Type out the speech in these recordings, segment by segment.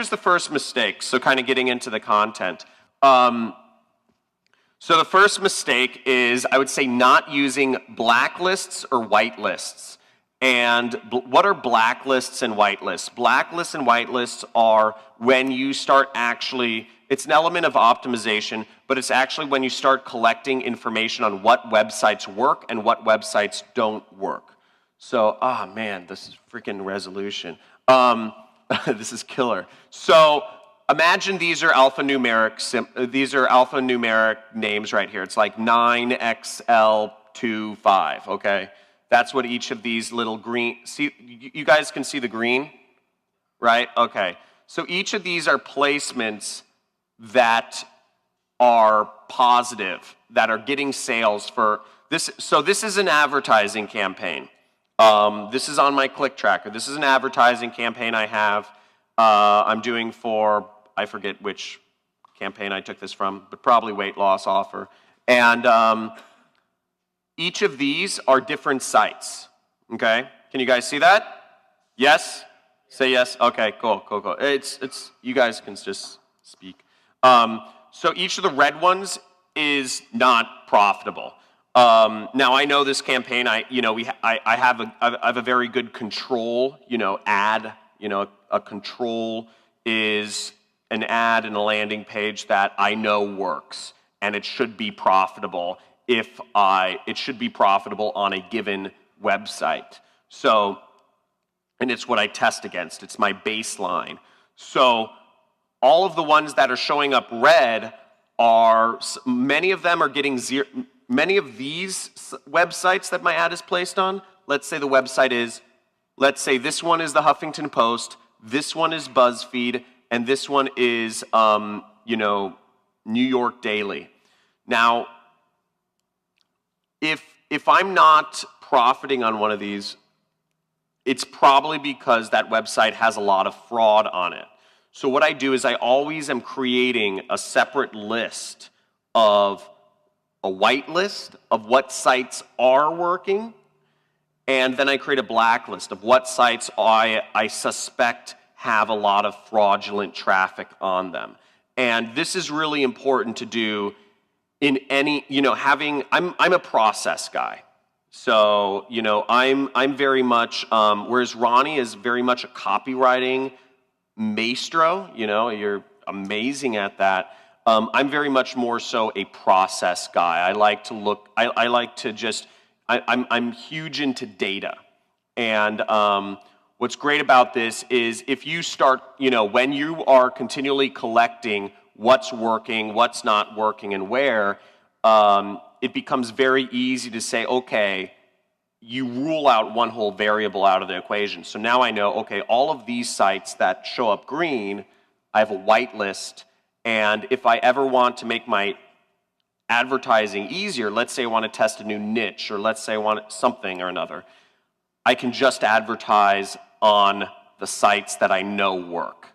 here's the first mistake, so kind of getting into the content. So the first mistake is, I would say, not using blacklists or whitelists. And what are blacklists and whitelists? Blacklists and whitelists are when you start actually, it's an element of optimization, but it's actually when you start collecting information on what websites work and what websites don't work. So, oh man, this is freaking resolution. This is killer. So, imagine these are alphanumeric names right here. It's like 9XL25, okay? That's what each of these little green, see, you guys can see the green, right? Okay. So each of these are placements that are positive, that are getting sales for this. So this is an advertising campaign. This is on my click tracker. This is an advertising campaign I have. I'm doing for, I forget which campaign I took this from, but probably weight loss offer. And each of these are different sites, okay? Can you guys see that? Yes? Say yes? Okay, cool. It's you guys can just speak. So each of the red ones is not profitable. Now I know this campaign, I have a very good control, ad, a control is an ad and a landing page that I know works, and it should be profitable it should be profitable on a given website. So, and it's what I test against. It's my baseline. So all of the ones that are showing up red are, many of them are getting zero. Many of these websites that my ad is placed on, let's say the website is, let's say this one is the Huffington Post, this one is BuzzFeed, and this one is, New York Daily. Now, if I'm not profiting on one of these, it's probably because that website has a lot of fraud on it. So what I do is I always am creating a separate list of a whitelist of what sites are working, and then I create a blacklist of what sites I suspect have a lot of fraudulent traffic on them. And this is really important to do in any, I'm a process guy. So, I'm very much, whereas Ronnie is very much a copywriting maestro, you're amazing at that. I'm very much more so a process guy. I like to look, I like to just, I'm huge into data. And what's great about this is if you start, when you are continually collecting what's working, what's not working, and where, it becomes very easy to say, okay, you rule out one whole variable out of the equation. So now I know, okay, all of these sites that show up green, I have a whitelist, and if I ever want to make my advertising easier, let's say I want to test a new niche, or let's say I want something or another, I can just advertise on the sites that I know work.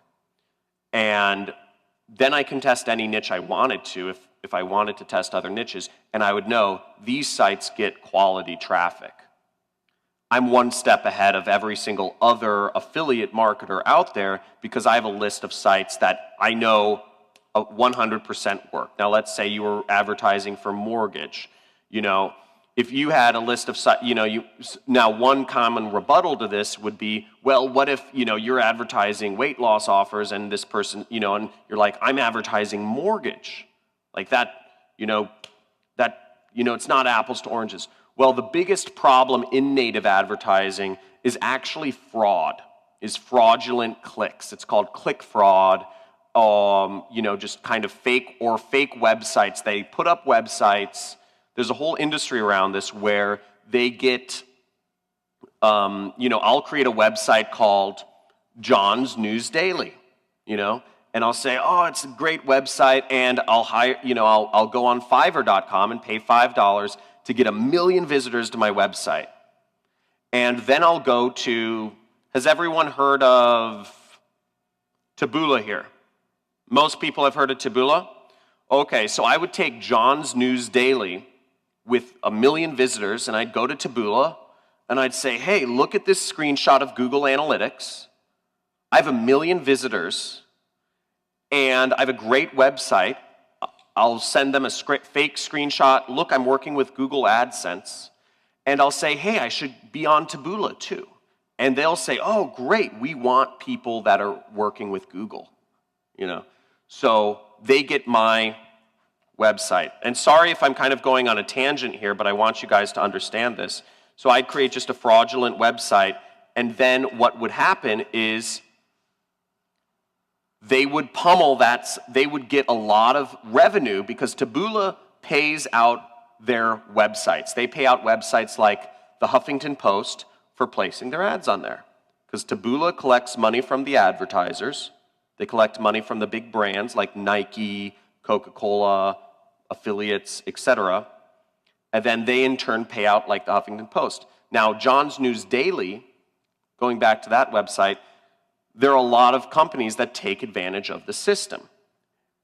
And then I can test any niche I wanted to if I wanted to test other niches, and I would know these sites get quality traffic. I'm one step ahead of every single other affiliate marketer out there because I have a list of sites that I know 100% work. Now let's say you were advertising for mortgage. If you had a list of sites, now one common rebuttal to this would be, well, what if, you're advertising weight loss offers and this person, and you're like, I'm advertising mortgage. Like that, it's not apples to oranges. Well, the biggest problem in native advertising is actually fraud, is fraudulent clicks. It's called click fraud, just kind of fake websites. They put up websites. There's a whole industry around this where they get, I'll create a website called John's News Daily, and I'll say, oh, it's a great website, and I'll hire, I'll go on Fiverr.com and pay $5 to get 1 million visitors to my website. And then I'll go to, has everyone heard of Taboola here? Most people have heard of Taboola? Okay, so I would take John's News Daily with 1 million visitors, and I'd go to Taboola, and I'd say, hey, look at this screenshot of Google Analytics. I have 1 million visitors, and I have a great website. I'll send them a fake screenshot. Look, I'm working with Google AdSense. And I'll say, hey, I should be on Taboola too. And they'll say, oh, great, we want people that are working with Google. So they get my website. And sorry if I'm kind of going on a tangent here, but I want you guys to understand this. So I'd create just a fraudulent website, and then what would happen is they would pummel that, they would get a lot of revenue because Taboola pays out their websites. They pay out websites like the Huffington Post for placing their ads on there. Because Taboola collects money from the advertisers. They collect money from the big brands like Nike, Coca-Cola, affiliates, etc. And then they in turn pay out like the Huffington Post. Now, John's News Daily, going back to that website, there are a lot of companies that take advantage of the system.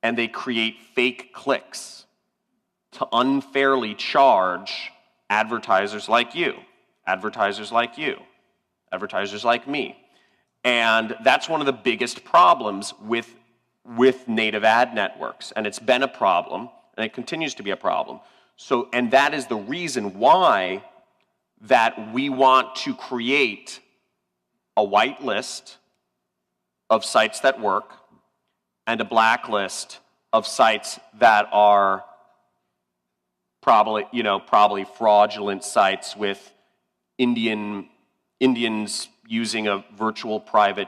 And they create fake clicks to unfairly charge advertisers like you, advertisers like you, advertisers like me. And that's one of the biggest problems with native ad networks. And it's been a problem, and it continues to be a problem. So, and that is the reason why that we want to create a white list of sites that work and a blacklist of sites that are probably fraudulent sites with Indians using a virtual private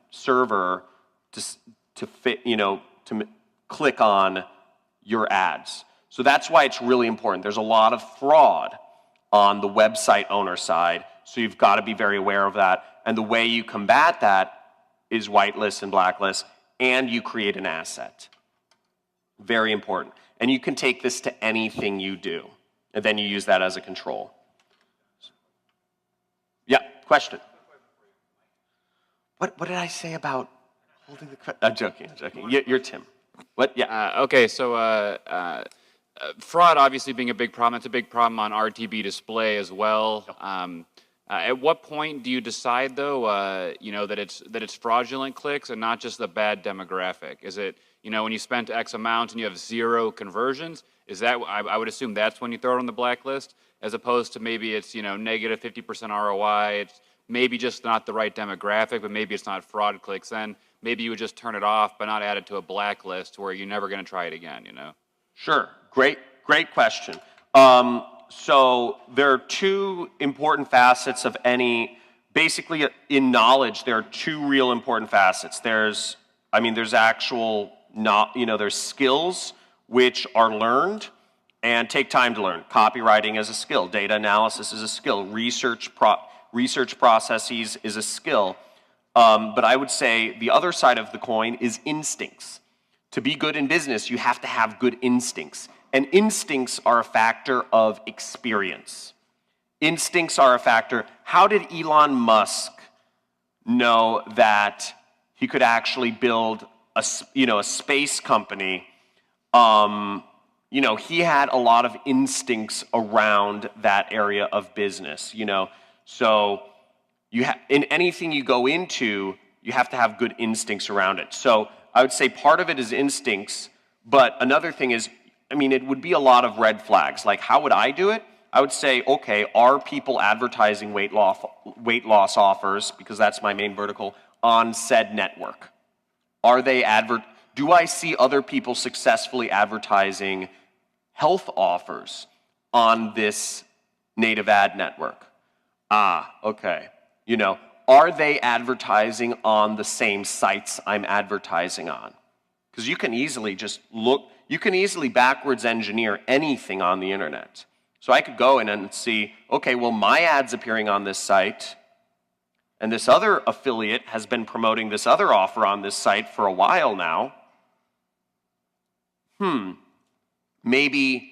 server to click on your ads. So that's why it's really important. There's a lot of fraud on the website owner side, so you've got to be very aware of that. And the way you combat that is whitelist and blacklist, and you create an asset. Very important. And you can take this to anything you do, and then you use that as a control. Yeah, question. What did I say about holding the... I'm joking. You're Tim. What? Yeah. Okay, so fraud obviously being a big problem. It's a big problem on RTB display as well. At what point do you decide, though, that it's fraudulent clicks and not just the bad demographic? Is it, when you spent X amount and you have 0 conversions? Is that, I would assume that's when you throw it on the blacklist, as opposed to maybe it's, negative 50% ROI. It's maybe just not the right demographic, but maybe it's not fraud clicks. Then maybe you would just turn it off, but not add it to a blacklist where you're never going to try it again. Sure. Great question. So there are 2 important facets of basically in knowledge, there are 2 real important facets. There's actual, there's skills which are learned and take time to learn. Copywriting is a skill. Data analysis is a skill. Research processes is a skill. But I would say the other side of the coin is instincts. To be good in business, you have to have good instincts. And instincts are a factor of experience. Instincts are a factor. How did Elon Musk know that he could actually build a space company? He had a lot of instincts around that area of business. So in anything you go into, you have to have good instincts around it. So I would say part of it is instincts, but another thing is, it would be a lot of red flags. Like, how would I do it? I would say, okay, are people advertising weight loss offers, because that's my main vertical, on said network? Do I see other people successfully advertising health offers on this native ad network? Okay. Are they advertising on the same sites I'm advertising on? Because you can easily just look, you can easily backwards engineer anything on the internet. So I could go in and see, okay, well, my ad's appearing on this site, and this other affiliate has been promoting this other offer on this site for a while now. Maybe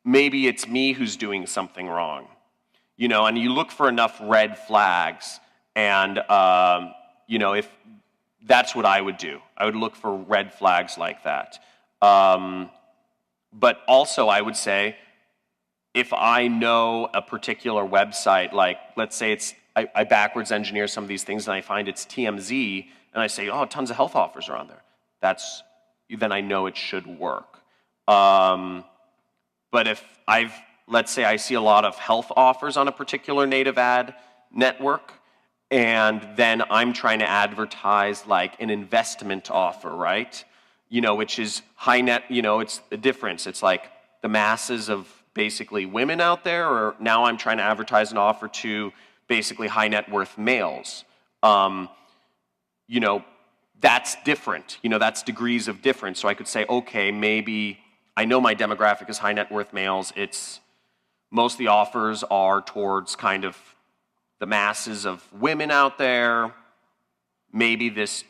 it's me who's doing something wrong. And you look for enough red flags, and, if that's what I would do. I would look for red flags like that. But also, I would say, if I know a particular website, like, let's say I backwards engineer some of these things and I find it's TMZ, and I say, oh, tons of health offers are on there. That's then I know it should work. But if let's say I see a lot of health offers on a particular native ad network, and then I'm trying to advertise like an investment offer, right? Which is high net, it's the difference. It's like the masses of basically women out there, or now I'm trying to advertise an offer to basically high net worth males. That's different. That's degrees of difference. So I could say, okay, maybe I know my demographic is high net worth males. Most of the offers are towards kind of the masses of women out there. Maybe this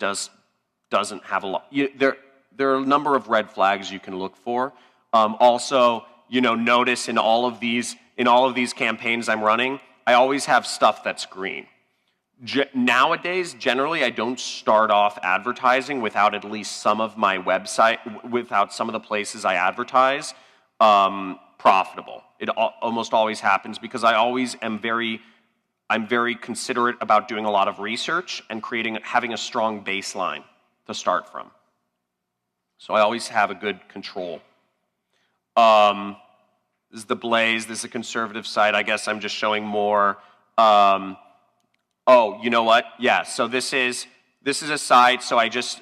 doesn't have a lot. There are a number of red flags you can look for. Also, notice in all of these campaigns I'm running, I always have stuff that's green. Nowadays, generally, I don't start off advertising without at least some of my website, without some of the places I advertise, profitable. It almost always happens because I'm very considerate about doing a lot of research and having a strong baseline to start from. So I always have a good control. This is the Blaze. This is a conservative site. I guess I'm just showing more. Oh, you know what? Yeah, so this is a site,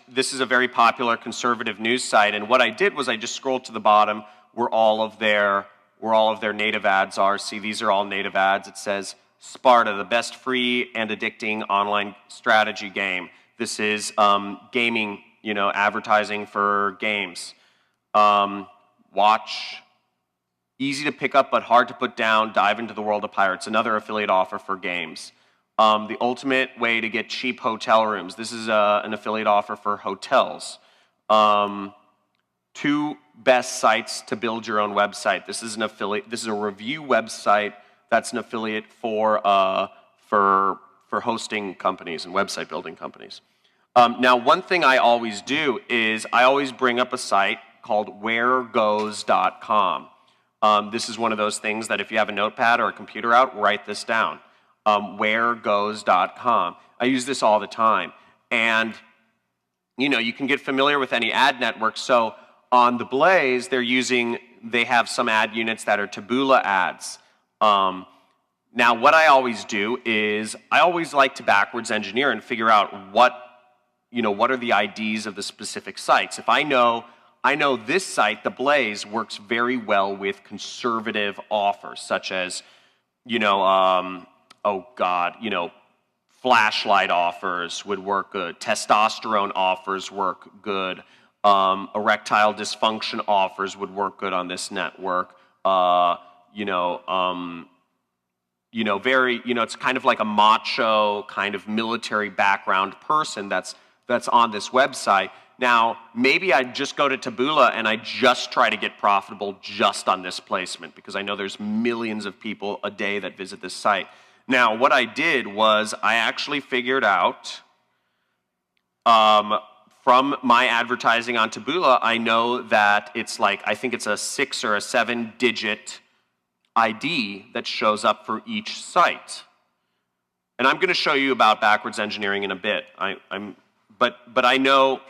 this is a very popular conservative news site, and what I did was I just scrolled to the bottom where all of their native ads are. See, these are all native ads. It says, Sparta, the best free and addicting online strategy game. This is gaming, advertising for games. Watch, easy to pick up but hard to put down, dive into the world of pirates. Another affiliate offer for games. The ultimate way to get cheap hotel rooms. This is an affiliate offer for hotels. 2 best sites to build your own website. This is an affiliate. This is a review website that's an affiliate for hosting companies and website building companies. Now, one thing I always do is I always bring up a site called wheregoes.com. This is one of those things that if you have a notepad or a computer out, write this down. Wheregoes.com. I use this all the time. And, you can get familiar with any ad network. So on the Blaze, they have some ad units that are Taboola ads. Now, what I always do is I always like to backwards engineer and figure out what are the IDs of the specific sites. If I know this site, the Blaze, works very well with conservative offers, such as, flashlight offers would work good. Testosterone offers work good. Erectile dysfunction offers would work good on this network. It's kind of like a macho kind of military background person that's on this website. Now, maybe I just go to Taboola and I just try to get profitable just on this placement because I know there's millions of people a day that visit this site. Now, what I did was I actually figured out from my advertising on Taboola, I know that it's I think it's a 6 or a 7-digit ID that shows up for each site. And I'm going to show you about backwards engineering in a bit. But I know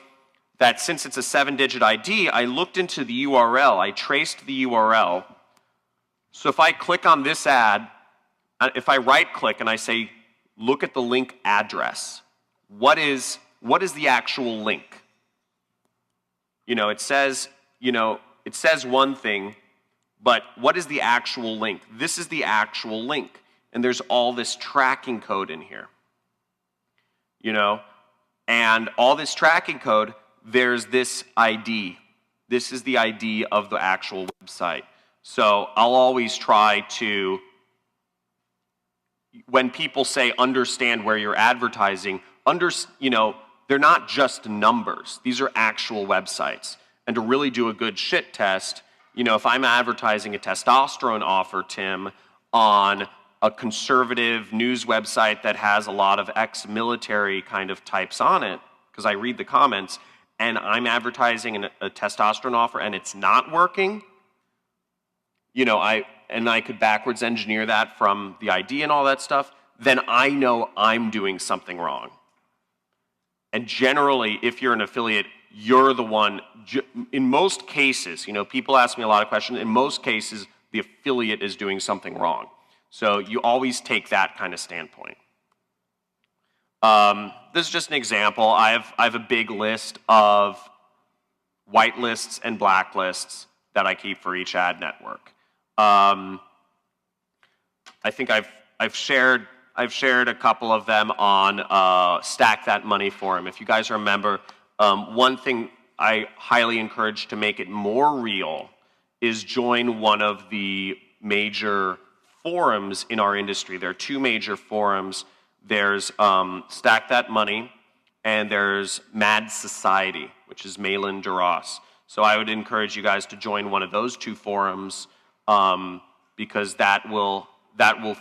that since it's a 7-digit ID, I looked into the URL. I traced the URL. So if I click on this ad, if I right-click and I say, look at the link address, what is the actual link? It says one thing, but what is the actual link? This is the actual link, and there's all this tracking code in here. And all this tracking code, there's this ID. This is the ID of the actual website. So I'll always try to, when people say understand where you're advertising, they're not just numbers. These are actual websites. And to really do a good shit test, if I'm advertising a testosterone offer, Tim, on a conservative news website that has a lot of ex-military kind of types on it, because I read the comments, and I'm advertising a testosterone offer and it's not working, I could backwards engineer that from the ID and all that stuff, then I know I'm doing something wrong. And generally, if you're an affiliate you're the one. In most cases, people ask me a lot of questions. In most cases, the affiliate is doing something wrong. So you always take that kind of standpoint. This is just an example. I have a big list of white lists and black lists that I keep for each ad network. I think I've shared a couple of them on Stack That Money forum. If you guys remember, one thing I highly encourage to make it more real is join one of the major forums in our industry. There are two major forums. There's Stack That Money, and there's Mad Society, which is Malin DeRoss. So I would encourage you guys to join one of those two forums because that will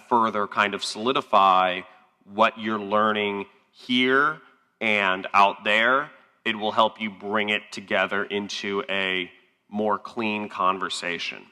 further kind of solidify what you're learning here and out there. It will help you bring it together into a more clean conversation.